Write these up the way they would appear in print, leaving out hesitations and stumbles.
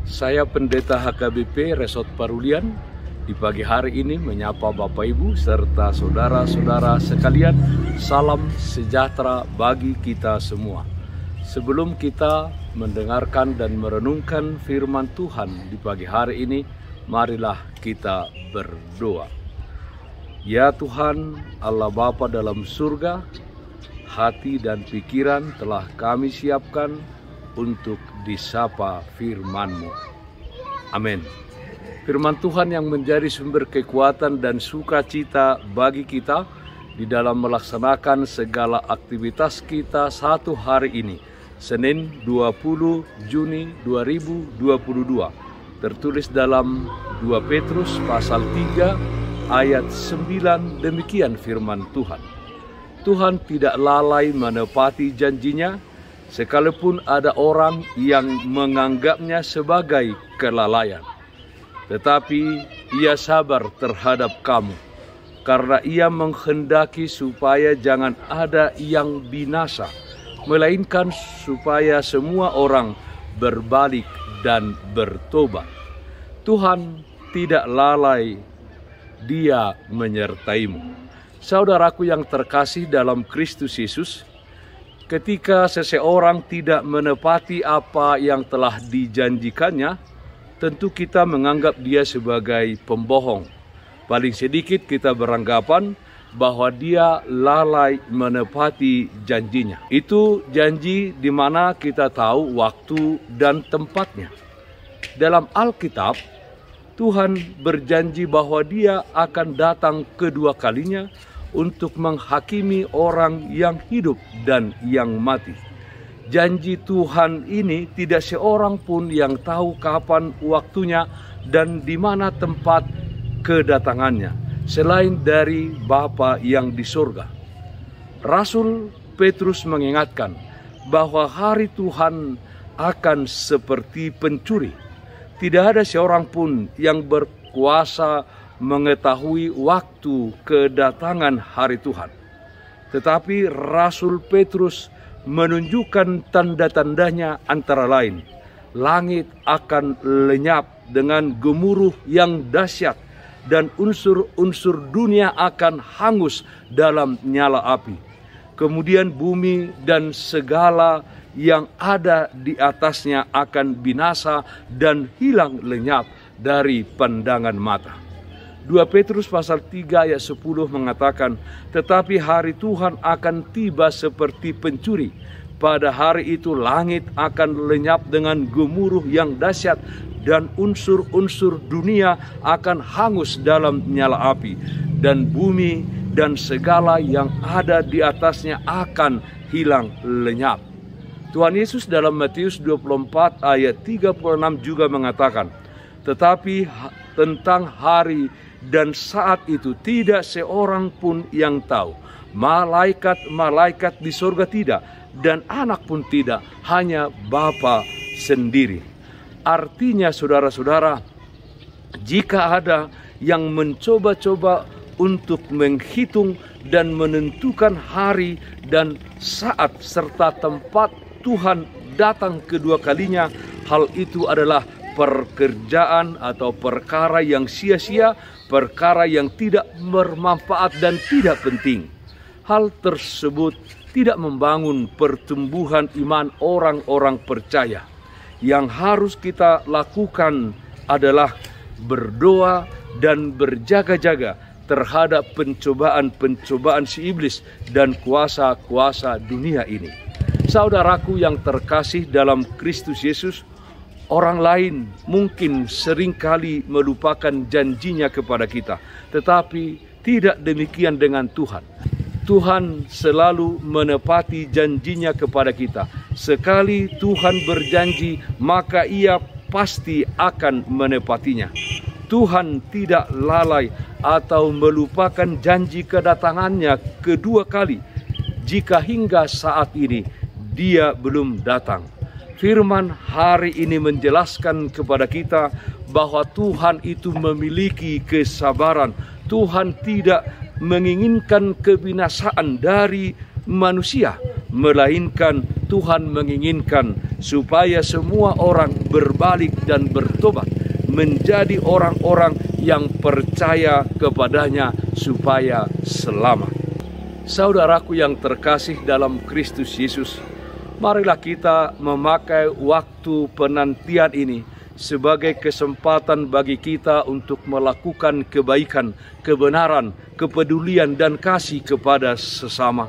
Saya Pendeta HKBP Resort Parulian di pagi hari ini menyapa Bapak Ibu serta saudara-saudara sekalian. Salam sejahtera bagi kita semua. Sebelum kita mendengarkan dan merenungkan firman Tuhan di pagi hari ini, marilah kita berdoa. Ya Tuhan, Allah Bapa dalam surga, hati dan pikiran telah kami siapkan untuk disapa firman-Mu. Amin. Firman Tuhan yang menjadi sumber kekuatan dan sukacita bagi kita di dalam melaksanakan segala aktivitas kita satu hari ini, Senin 20 Juni 2022. Tertulis dalam 2 Petrus pasal 3 ayat 9, demikian firman Tuhan. Tuhan tidak lalai menepati janjinya, sekalipun ada orang yang menganggapnya sebagai kelalaian. Tetapi Ia sabar terhadap kamu, karena Ia menghendaki supaya jangan ada yang binasa, melainkan supaya semua orang berbalik dan bertobat. Tuhan tidak lalai, Dia menyertaimu. Saudaraku yang terkasih dalam Kristus Yesus, ketika seseorang tidak menepati apa yang telah dijanjikannya, tentu kita menganggap dia sebagai pembohong. Paling sedikit kita beranggapan bahwa dia lalai menepati janjinya. Itu janji di mana kita tahu waktu dan tempatnya. Dalam Alkitab, Tuhan berjanji bahwa Dia akan datang kedua kalinya untuk menghakimi orang yang hidup dan yang mati. Janji Tuhan ini tidak seorang pun yang tahu kapan waktunya dan di mana tempat kedatangannya, selain dari Bapa yang di surga. Rasul Petrus mengingatkan bahwa hari Tuhan akan seperti pencuri. Tidak ada seorang pun yang berkuasa mengetahui waktu kedatangan hari Tuhan. Tetapi Rasul Petrus menunjukkan tanda-tandanya, antara lain, langit akan lenyap dengan gemuruh yang dahsyat dan unsur-unsur dunia akan hangus dalam nyala api. Kemudian bumi dan segala yang ada di atasnya akan binasa dan hilang lenyap dari pandangan mata. 2 Petrus pasal 3 ayat 10 mengatakan, tetapi hari Tuhan akan tiba seperti pencuri. Pada hari itu langit akan lenyap dengan gemuruh yang dahsyat dan unsur-unsur dunia akan hangus dalam nyala api, dan bumi dan segala yang ada di atasnya akan hilang lenyap. Tuhan Yesus dalam Matius 24 ayat 36 juga mengatakan, tetapi tentang hari dan saat itu tidak seorang pun yang tahu, malaikat-malaikat di surga tidak, dan anak pun tidak, hanya Bapa sendiri. Artinya saudara-saudara, jika ada yang mencoba-coba untuk menghitung dan menentukan hari dan saat serta tempat Tuhan datang kedua kalinya, hal itu adalah pekerjaan atau perkara yang sia-sia, perkara yang tidak bermanfaat dan tidak penting. Hal tersebut tidak membangun pertumbuhan iman orang-orang percaya. Yang harus kita lakukan adalah berdoa dan berjaga-jaga terhadap pencobaan-pencobaan si iblis dan kuasa-kuasa dunia ini. Saudaraku yang terkasih dalam Kristus Yesus, orang lain mungkin seringkali melupakan janjinya kepada kita, tetapi tidak demikian dengan Tuhan. Tuhan selalu menepati janjinya kepada kita. Sekali Tuhan berjanji, maka Ia pasti akan menepatinya. Tuhan tidak lalai atau melupakan janji kedatangannya kedua kali, jika hingga saat ini Dia belum datang. Firman hari ini menjelaskan kepada kita bahwa Tuhan itu memiliki kesabaran. Tuhan tidak menginginkan kebinasaan dari manusia, melainkan Tuhan menginginkan supaya semua orang berbalik dan bertobat, menjadi orang-orang yang percaya kepadanya supaya selamat. Saudaraku yang terkasih dalam Kristus Yesus, marilah kita memakai waktu penantian ini sebagai kesempatan bagi kita untuk melakukan kebaikan, kebenaran, kepedulian, dan kasih kepada sesama.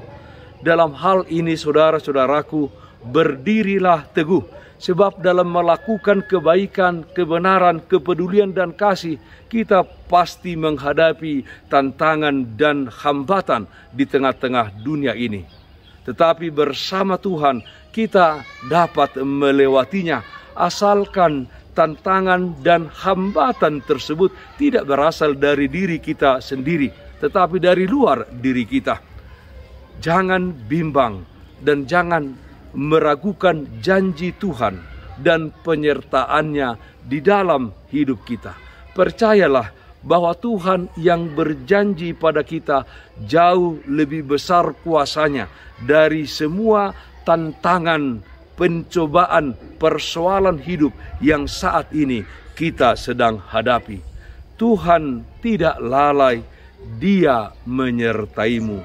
Dalam hal ini, saudara-saudaraku, berdirilah teguh, sebab dalam melakukan kebaikan, kebenaran, kepedulian, dan kasih, kita pasti menghadapi tantangan dan hambatan di tengah-tengah dunia ini. Tetapi bersama Tuhan, kita dapat melewatinya, asalkan tantangan dan hambatan tersebut tidak berasal dari diri kita sendiri, tetapi dari luar diri kita. Jangan bimbang dan jangan meragukan janji Tuhan dan penyertaannya di dalam hidup kita. Percayalah bahwa Tuhan yang berjanji pada kita jauh lebih besar kuasanya dari semua tantangan, pencobaan, persoalan hidup yang saat ini kita sedang hadapi. Tuhan tidak lalai, Dia menyertaimu.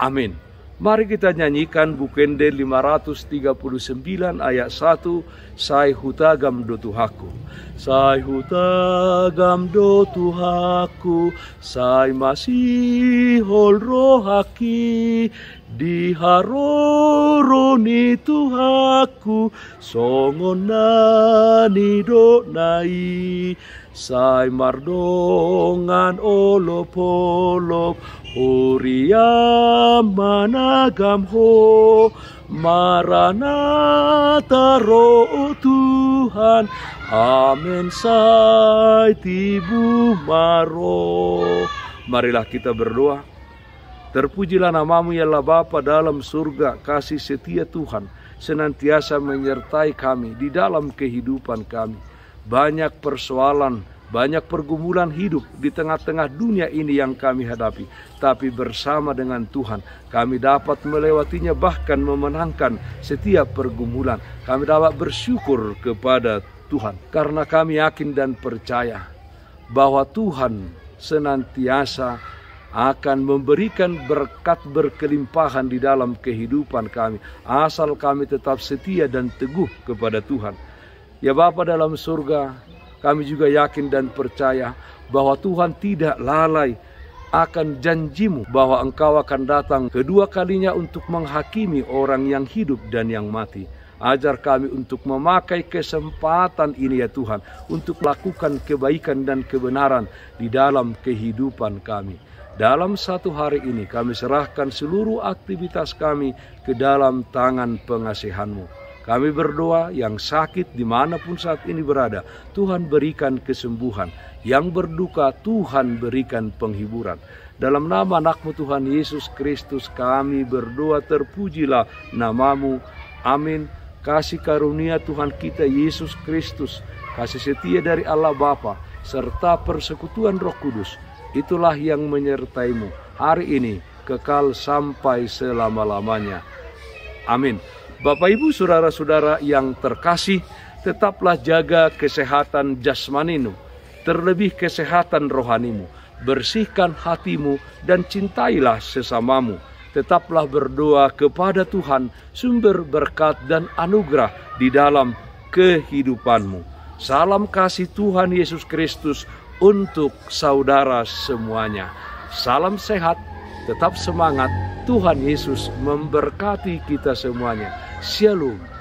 Amin. Mari kita nyanyikan Bukende 539 ayat 1. Sai hutagam do Tuhaku, sai hutagam do Tuhaku, sai masihol rohaki, diharoroni Tuhaku, songonani do nai, sai mardongan olop-olop, Horiam managam ho, Maranatha roh Tuhan, amin sai tibu maro. Marilah kita berdoa. Terpujilah namamu ya Allah Bapa dalam surga, kasih setia Tuhan senantiasa menyertai kami di dalam kehidupan kami. Banyak persoalan, banyak pergumulan hidup di tengah-tengah dunia ini yang kami hadapi. Tapi bersama dengan Tuhan, kami dapat melewatinya, bahkan memenangkan setiap pergumulan. Kami dapat bersyukur kepada Tuhan, karena kami yakin dan percaya bahwa Tuhan senantiasa akan memberikan berkat berkelimpahan di dalam kehidupan kami, asal kami tetap setia dan teguh kepada Tuhan. Ya Bapa dalam surga, kami juga yakin dan percaya bahwa Tuhan tidak lalai akan janjimu bahwa Engkau akan datang kedua kalinya untuk menghakimi orang yang hidup dan yang mati. Ajar kami untuk memakai kesempatan ini ya Tuhan, untuk melakukan kebaikan dan kebenaran di dalam kehidupan kami. Dalam satu hari ini kami serahkan seluruh aktivitas kami ke dalam tangan pengasihan-Mu. Kami berdoa yang sakit dimanapun saat ini berada, Tuhan berikan kesembuhan. Yang berduka, Tuhan berikan penghiburan. Dalam nama anak-Mu Tuhan Yesus Kristus kami berdoa, terpujilah namamu. Amin. Kasih karunia Tuhan kita Yesus Kristus, kasih setia dari Allah Bapa, serta persekutuan Roh Kudus, itulah yang menyertaimu hari ini, kekal sampai selama-lamanya. Amin. Bapak Ibu saudara-saudara yang terkasih, tetaplah jaga kesehatan jasmanimu, terlebih kesehatan rohanimu. Bersihkan hatimu dan cintailah sesamamu. Tetaplah berdoa kepada Tuhan, sumber berkat dan anugerah di dalam kehidupanmu. Salam kasih Tuhan Yesus Kristus untuk saudara semuanya. Salam sehat, tetap semangat. Tuhan Yesus memberkati kita semuanya. Shalom.